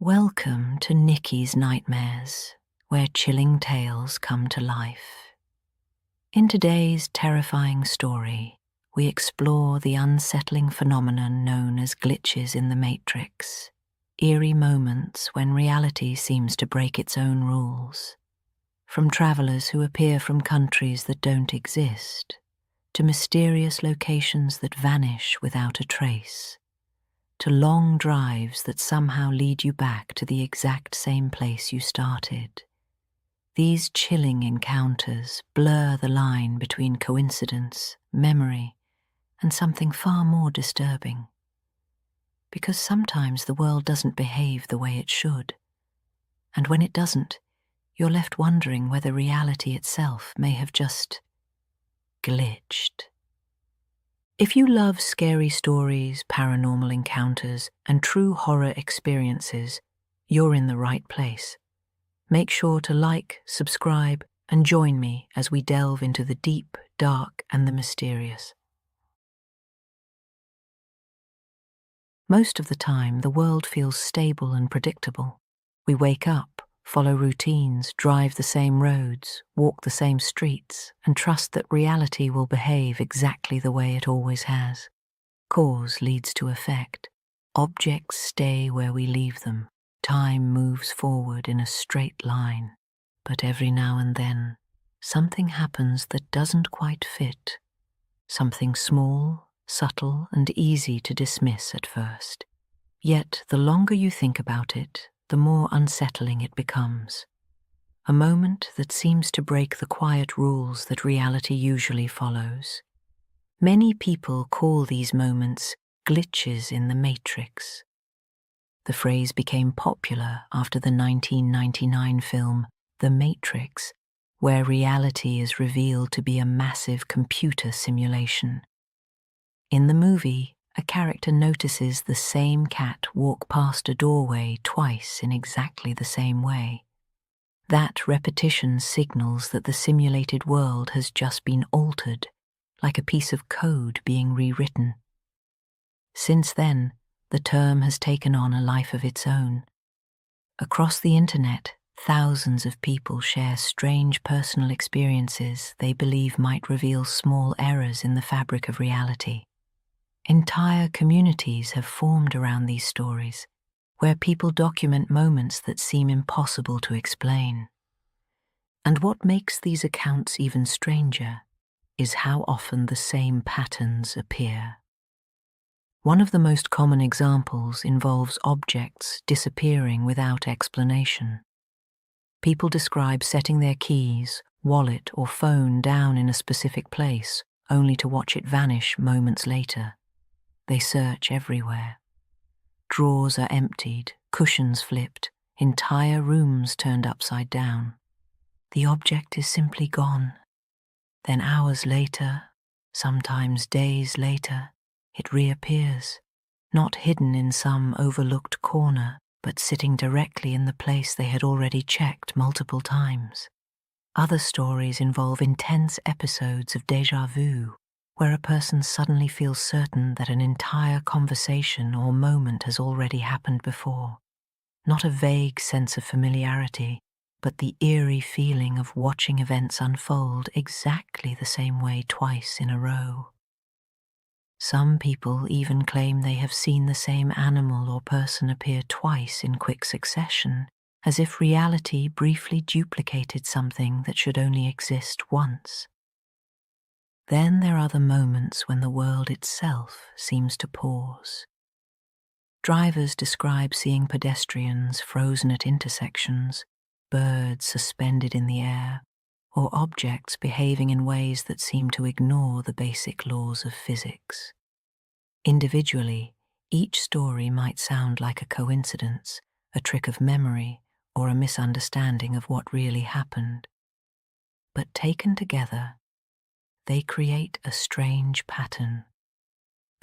Welcome to Nikki's Nightmares, where chilling tales come to life. In today's terrifying story, we explore the unsettling phenomenon known as glitches in the matrix, eerie moments when reality seems to break its own rules. From travelers who appear from countries that don't exist, to mysterious locations that vanish without a trace, to long drives that somehow lead you back to the exact same place you started. These chilling encounters blur the line between coincidence, memory, and something far more disturbing. Because sometimes the world doesn't behave the way it should, and when it doesn't, you're left wondering whether reality itself may have just glitched. If you love scary stories, paranormal encounters, and true horror experiences, you're in the right place. Make sure to like, subscribe, and join me as we delve into the deep, dark, and the mysterious. Most of the time, the world feels stable and predictable. We wake up, follow routines, drive the same roads, walk the same streets, and trust that reality will behave exactly the way it always has. Cause leads to effect. Objects stay where we leave them. Time moves forward in a straight line. But every now and then, something happens that doesn't quite fit. Something small, subtle, and easy to dismiss at first. Yet, the longer you think about it, the more unsettling it becomes. A moment that seems to break the quiet rules that reality usually follows. Many people call these moments glitches in the matrix. The phrase became popular after the 1999 film The Matrix, where reality is revealed to be a massive computer simulation. In the movie, a character notices the same cat walk past a doorway twice in exactly the same way. That repetition signals that the simulated world has just been altered, like a piece of code being rewritten. Since then, the term has taken on a life of its own. Across the internet, thousands of people share strange personal experiences they believe might reveal small errors in the fabric of reality. Entire communities have formed around these stories, where people document moments that seem impossible to explain. And what makes these accounts even stranger is how often the same patterns appear. One of the most common examples involves objects disappearing without explanation. People describe setting their keys, wallet, or phone down in a specific place, only to watch it vanish moments later. They search everywhere. Drawers are emptied, cushions flipped, entire rooms turned upside down. The object is simply gone. Then hours later, sometimes days later, it reappears, not hidden in some overlooked corner, but sitting directly in the place they had already checked multiple times. Other stories involve intense episodes of déjà vu, where a person suddenly feels certain that an entire conversation or moment has already happened before. Not a vague sense of familiarity, but the eerie feeling of watching events unfold exactly the same way twice in a row. Some people even claim they have seen the same animal or person appear twice in quick succession, as if reality briefly duplicated something that should only exist once. Then there are the moments when the world itself seems to pause. Drivers describe seeing pedestrians frozen at intersections, birds suspended in the air, or objects behaving in ways that seem to ignore the basic laws of physics. Individually, each story might sound like a coincidence, a trick of memory, or a misunderstanding of what really happened. But taken together, they create a strange pattern,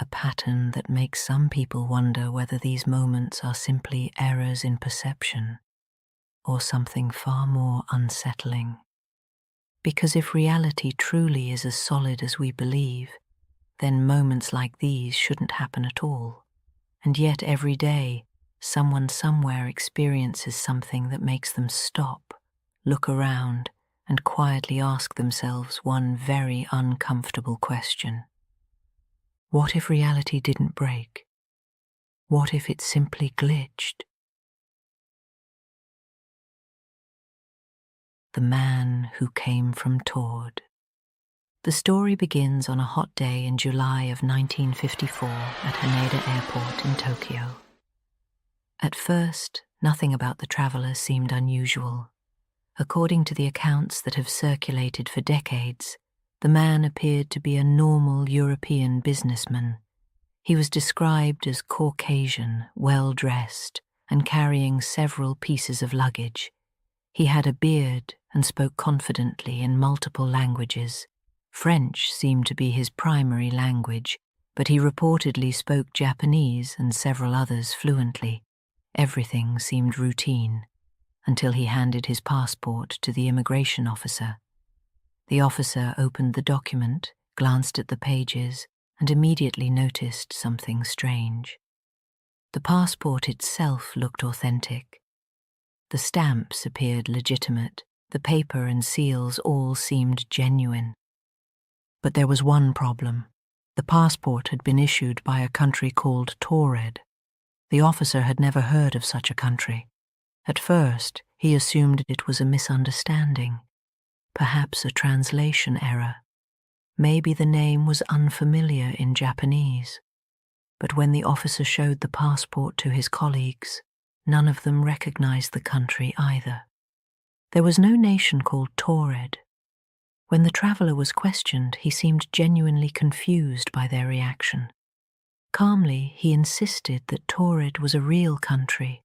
a pattern that makes some people wonder whether these moments are simply errors in perception or something far more unsettling. Because if reality truly is as solid as we believe, then moments like these shouldn't happen at all. And yet every day, someone somewhere experiences something that makes them stop, look around, and quietly ask themselves one very uncomfortable question. What if reality didn't break? What if it simply glitched? The Man Who Came from Tord. The story begins on a hot day in July of 1954 at Haneda Airport in Tokyo. At first, nothing about the traveler seemed unusual. According to the accounts that have circulated for decades, the man appeared to be a normal European businessman. He was described as Caucasian, well-dressed, and carrying several pieces of luggage. He had a beard and spoke confidently in multiple languages. French seemed to be his primary language, but he reportedly spoke Japanese and several others fluently. Everything seemed routine, until he handed his passport to the immigration officer. The officer opened the document, glanced at the pages, and immediately noticed something strange. The passport itself looked authentic. The stamps appeared legitimate, the paper and seals all seemed genuine. But there was one problem. The passport had been issued by a country called Taured. The officer had never heard of such a country. At first, he assumed it was a misunderstanding, perhaps a translation error. Maybe the name was unfamiliar in Japanese. But when the officer showed the passport to his colleagues, none of them recognized the country either. There was no nation called Taured. When the traveler was questioned, he seemed genuinely confused by their reaction. Calmly, he insisted that Taured was a real country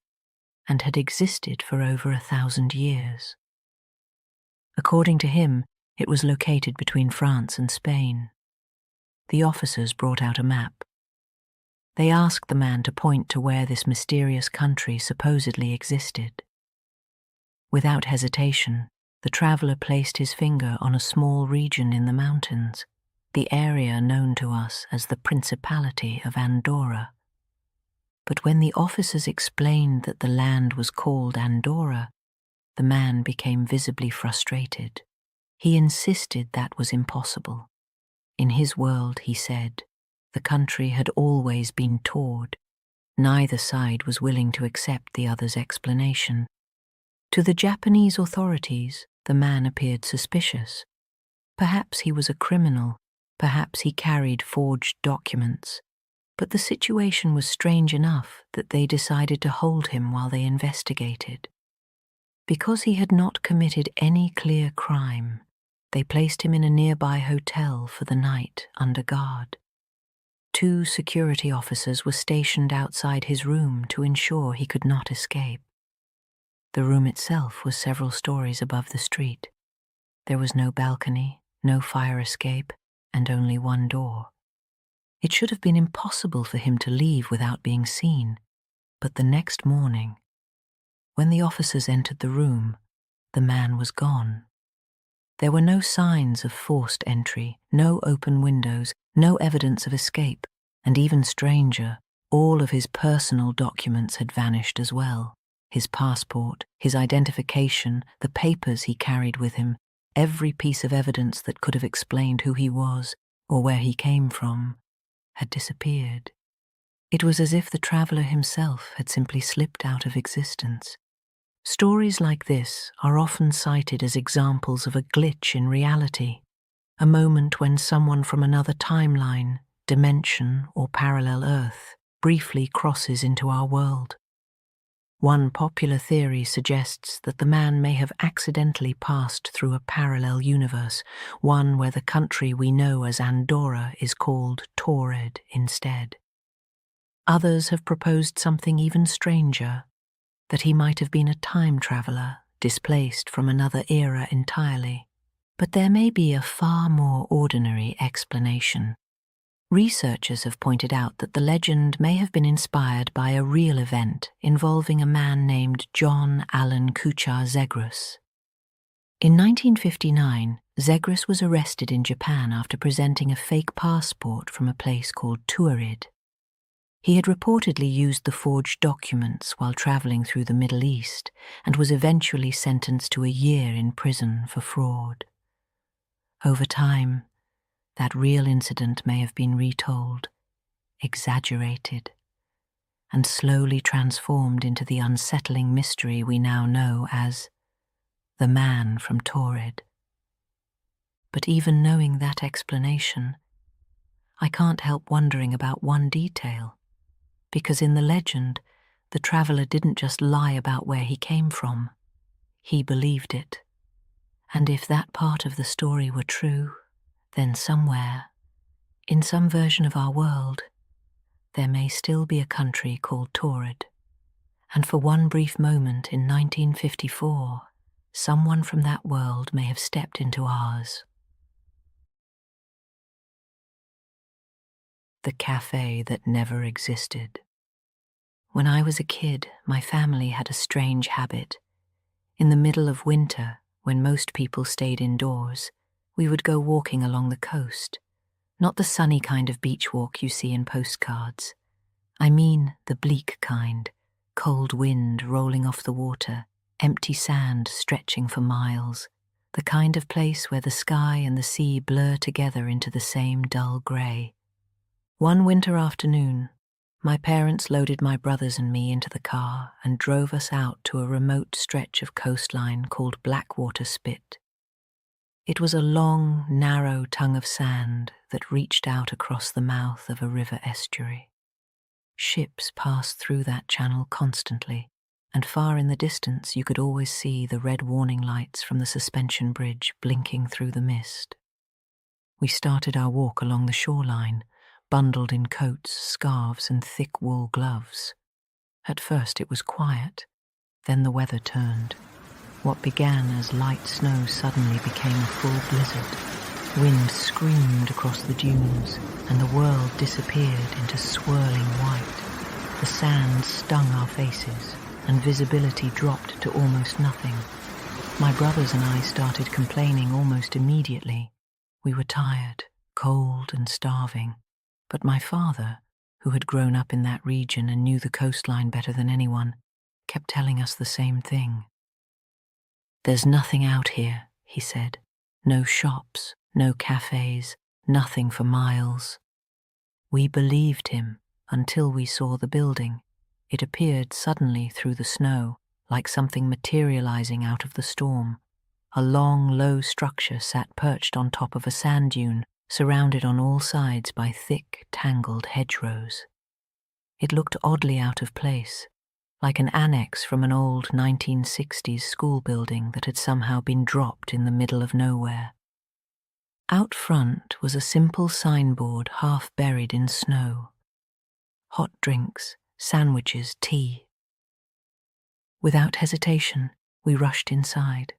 and had existed for over 1,000 years. According to him, it was located between France and Spain. The officers brought out a map. They asked the man to point to where this mysterious country supposedly existed. Without hesitation, the traveler placed his finger on a small region in the mountains, the area known to us as the Principality of Andorra. But when the officers explained that the land was called Andorra, the man became visibly frustrated. He insisted that was impossible. In his world, he said, the country had always been Taured. Neither side was willing to accept the other's explanation. To the Japanese authorities, the man appeared suspicious. Perhaps he was a criminal, perhaps he carried forged documents, but the situation was strange enough that they decided to hold him while they investigated. Because he had not committed any clear crime, they placed him in a nearby hotel for the night under guard. 2 security officers were stationed outside his room to ensure he could not escape. The room itself was several stories above the street. There was no balcony, no fire escape, and only one door. It should have been impossible for him to leave without being seen, but the next morning, when the officers entered the room, the man was gone. There were no signs of forced entry, no open windows, no evidence of escape, and even stranger, all of his personal documents had vanished as well. His passport, his identification, the papers he carried with him, every piece of evidence that could have explained who he was or where he came from, had disappeared. It was as if the traveler himself had simply slipped out of existence. Stories like this are often cited as examples of a glitch in reality, a moment when someone from another timeline, dimension, or parallel Earth briefly crosses into our world. One popular theory suggests that the man may have accidentally passed through a parallel universe, one where the country we know as Andorra is called Taured instead. Others have proposed something even stranger, that he might have been a time traveler, displaced from another era entirely. But there may be a far more ordinary explanation. Researchers have pointed out that the legend may have been inspired by a real event involving a man named John Allen Kuchar Zegrus. In 1959, Zegrus was arrested in Japan after presenting a fake passport from a place called Tuarid. He had reportedly used the forged documents while traveling through the Middle East and was eventually sentenced to a year in prison for fraud. Over time, that real incident may have been retold, exaggerated, and slowly transformed into the unsettling mystery we now know as the man from Taured. But even knowing that explanation, I can't help wondering about one detail, because in the legend, the traveler didn't just lie about where he came from, he believed it. And if that part of the story were true, then somewhere, in some version of our world, there may still be a country called Taured. And for one brief moment in 1954, someone from that world may have stepped into ours. The café that never existed. When I was a kid, my family had a strange habit. In the middle of winter, when most people stayed indoors, we would go walking along the coast. Not the sunny kind of beach walk you see in postcards. I mean the bleak kind, cold wind rolling off the water, empty sand stretching for miles, the kind of place where the sky and the sea blur together into the same dull grey. One winter afternoon, my parents loaded my brothers and me into the car and drove us out to a remote stretch of coastline called Blackwater Spit. It was a long, narrow tongue of sand that reached out across the mouth of a river estuary. Ships passed through that channel constantly, and far in the distance you could always see the red warning lights from the suspension bridge blinking through the mist. We started our walk along the shoreline, bundled in coats, scarves, and thick wool gloves. At first it was quiet, then the weather turned. What began as light snow suddenly became a full blizzard. Wind screamed across the dunes, and the world disappeared into swirling white. The sand stung our faces, and visibility dropped to almost nothing. My brothers and I started complaining almost immediately. We were tired, cold, and starving. But my father, who had grown up in that region and knew the coastline better than anyone, kept telling us the same thing. "There's nothing out here," he said. "No shops, no cafes, nothing for miles." We believed him until we saw the building. It appeared suddenly through the snow, like something materializing out of the storm. A long, low structure sat perched on top of a sand dune, surrounded on all sides by thick, tangled hedgerows. It looked oddly out of place, like an annex from an old 1960s school building that had somehow been dropped in the middle of nowhere. Out front was a simple signboard half buried in snow. Hot drinks, sandwiches, tea. Without hesitation, we rushed inside.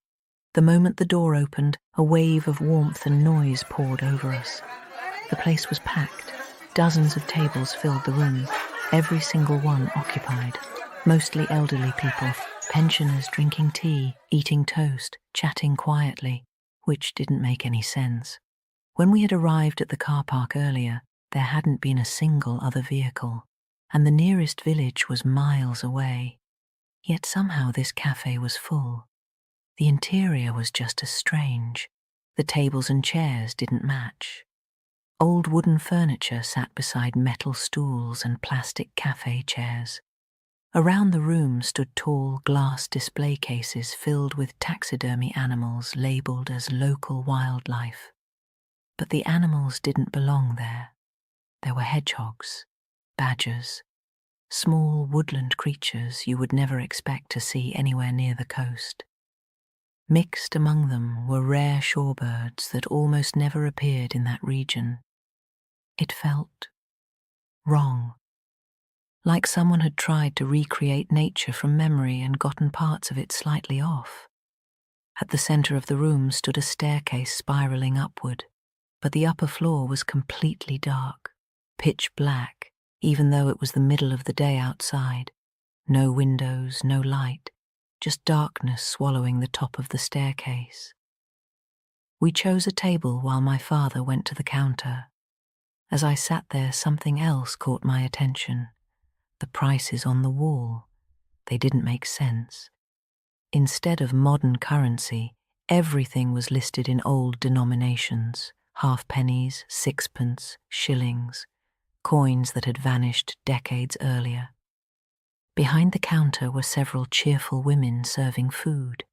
The moment the door opened, a wave of warmth and noise poured over us. The place was packed. Dozens of tables filled the room, every single one occupied. Mostly elderly people, pensioners drinking tea, eating toast, chatting quietly, which didn't make any sense. When we had arrived at the car park earlier, there hadn't been a single other vehicle, and the nearest village was miles away. Yet somehow this cafe was full. The interior was just as strange. The tables and chairs didn't match. Old wooden furniture sat beside metal stools and plastic cafe chairs. Around the room stood tall glass display cases filled with taxidermy animals labeled as local wildlife. But the animals didn't belong there. There were hedgehogs, badgers, small woodland creatures you would never expect to see anywhere near the coast. Mixed among them were rare shorebirds that almost never appeared in that region. It felt wrong, like someone had tried to recreate nature from memory and gotten parts of it slightly off. At the center of the room stood a staircase spiraling upward, but the upper floor was completely dark, pitch black, even though it was the middle of the day outside. No windows, no light. Just darkness swallowing the top of the staircase. We chose a table while my father went to the counter. As I sat there, something else caught my attention. The prices on the wall. They didn't make sense. Instead of modern currency, everything was listed in old denominations: halfpennies, sixpence, shillings, coins that had vanished decades earlier. Behind the counter were several cheerful women serving food.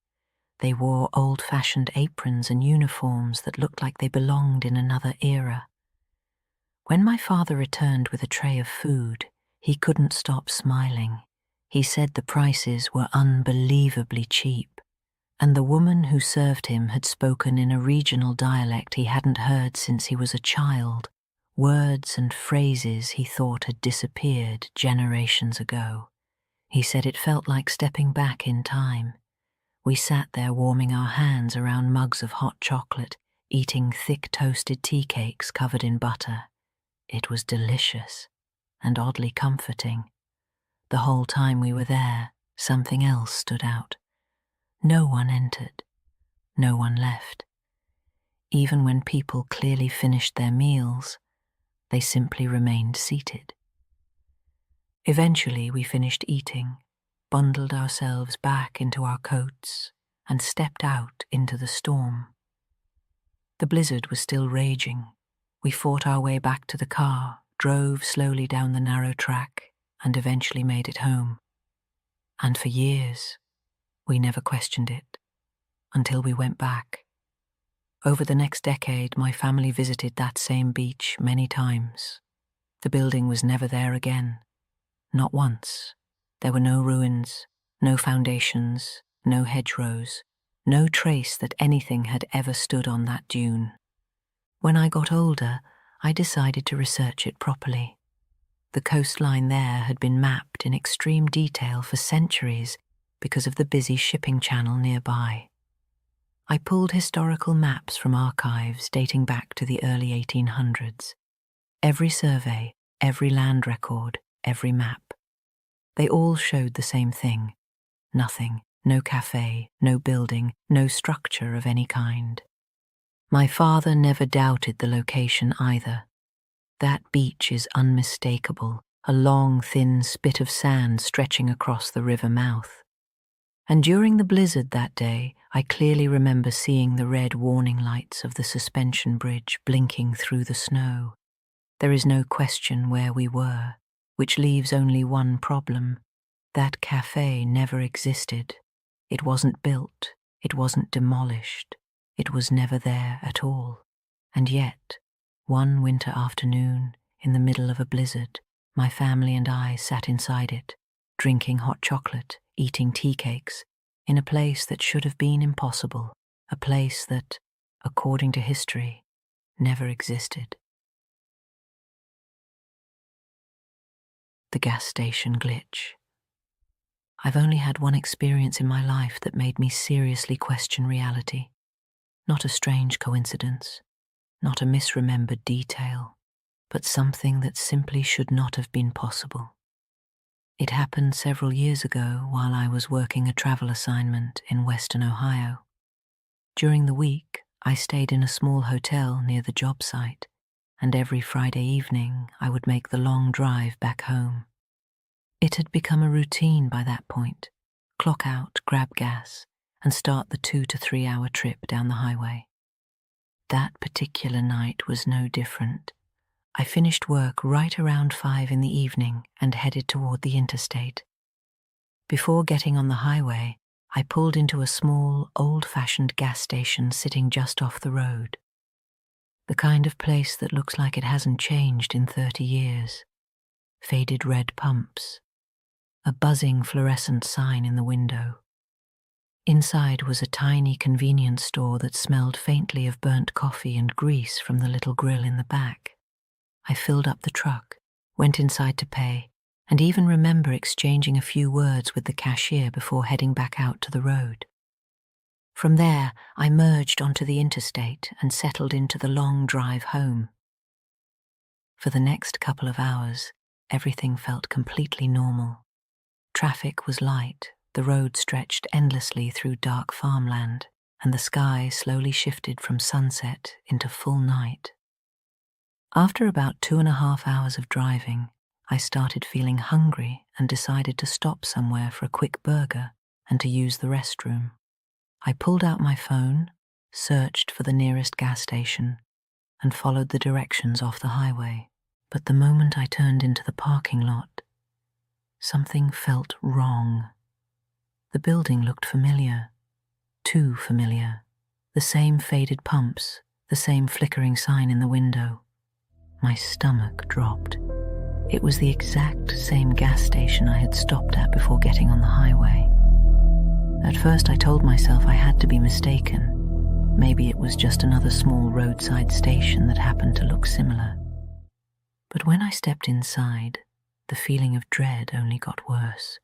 They wore old-fashioned aprons and uniforms that looked like they belonged in another era. When my father returned with a tray of food, he couldn't stop smiling. He said the prices were unbelievably cheap, and the woman who served him had spoken in a regional dialect he hadn't heard since he was a child, words and phrases he thought had disappeared generations ago. He said it felt like stepping back in time. We sat there warming our hands around mugs of hot chocolate, eating thick toasted tea cakes covered in butter. It was delicious and oddly comforting. The whole time we were there, something else stood out. No one entered. No one left. Even when people clearly finished their meals, they simply remained seated. Eventually we finished eating, bundled ourselves back into our coats, and stepped out into the storm. The blizzard was still raging. We fought our way back to the car, drove slowly down the narrow track, and eventually made it home. And for years, we never questioned it, until we went back. Over the next decade, my family visited that same beach many times. The building was never there again. Not once. There were no ruins, no foundations, no hedgerows, no trace that anything had ever stood on that dune. When I got older, I decided to research it properly. The coastline there had been mapped in extreme detail for centuries because of the busy shipping channel nearby. I pulled historical maps from archives dating back to the early 1800s. Every survey, every land record, every map. They all showed the same thing. Nothing, no café, no building, no structure of any kind. My father never doubted the location either. That beach is unmistakable, a long, thin spit of sand stretching across the river mouth. And during the blizzard that day, I clearly remember seeing the red warning lights of the suspension bridge blinking through the snow. There is no question where we were, which leaves only one problem. That café never existed. It wasn't built. It wasn't demolished. It was never there at all. And yet, one winter afternoon, in the middle of a blizzard, my family and I sat inside it, drinking hot chocolate, eating tea cakes, in a place that should have been impossible, a place that, according to history, never existed. The gas station glitch. I've only had one experience in my life that made me seriously question reality. Not a strange coincidence, not a misremembered detail, but something that simply should not have been possible. It happened several years ago while I was working a travel assignment in Western Ohio. During the week, I stayed in a small hotel near the job site, and every Friday evening I would make the long drive back home. It had become a routine by that point: clock out, grab gas, and start the 2 to 3 hour trip down the highway. That particular night was no different. I finished work right around 5 in the evening and headed toward the interstate. Before getting on the highway, I pulled into a small, old-fashioned gas station sitting just off the road. The kind of place that looks like it hasn't changed in 30 years. Faded red pumps. A buzzing fluorescent sign in the window. Inside was a tiny convenience store that smelled faintly of burnt coffee and grease from the little grill in the back. I filled up the truck, went inside to pay, and even remember exchanging a few words with the cashier before heading back out to the road. From there, I merged onto the interstate and settled into the long drive home. For the next couple of hours, everything felt completely normal. Traffic was light, the road stretched endlessly through dark farmland, and the sky slowly shifted from sunset into full night. After about 2.5 hours of driving, I started feeling hungry and decided to stop somewhere for a quick burger and to use the restroom. I pulled out my phone, searched for the nearest gas station, and followed the directions off the highway. But the moment I turned into the parking lot, something felt wrong. The building looked familiar, too familiar. The same faded pumps, the same flickering sign in the window. My stomach dropped. It was the exact same gas station I had stopped at before getting on the highway. At first I told myself I had to be mistaken. Maybe it was just another small roadside station that happened to look similar. But when I stepped inside, the feeling of dread only got worse.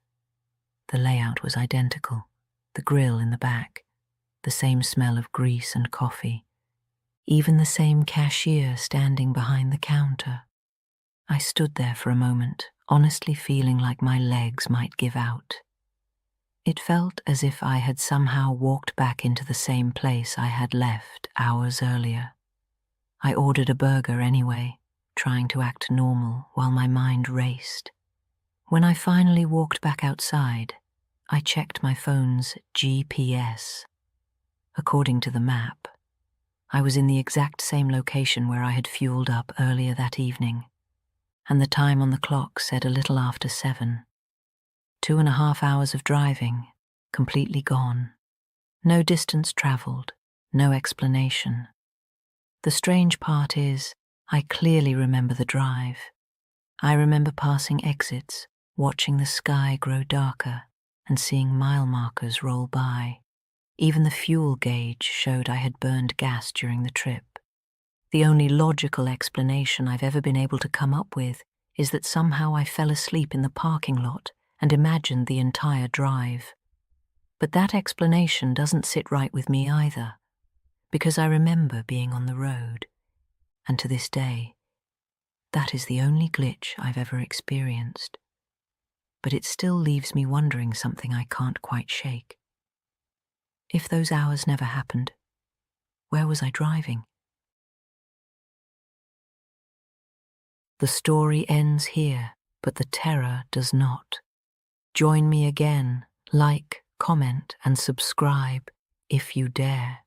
The layout was identical, the grill in the back, the same smell of grease and coffee, even the same cashier standing behind the counter. I stood there for a moment, honestly feeling like my legs might give out. It felt as if I had somehow walked back into the same place I had left hours earlier. I ordered a burger anyway, trying to act normal while my mind raced. When I finally walked back outside, I checked my phone's GPS. According to the map, I was in the exact same location where I had fueled up earlier that evening, and the time on the clock said a little after 7. 2.5 hours of driving, completely gone. No distance traveled, no explanation. The strange part is, I clearly remember the drive. I remember passing exits, watching the sky grow darker, and seeing mile markers roll by. Even the fuel gauge showed I had burned gas during the trip. The only logical explanation I've ever been able to come up with is that somehow I fell asleep in the parking lot and imagined the entire drive. But that explanation doesn't sit right with me either, because I remember being on the road, and to this day, that is the only glitch I've ever experienced. But it still leaves me wondering something I can't quite shake. If those hours never happened, where was I driving? The story ends here, but the terror does not. Join me again, like, comment, and subscribe if you dare.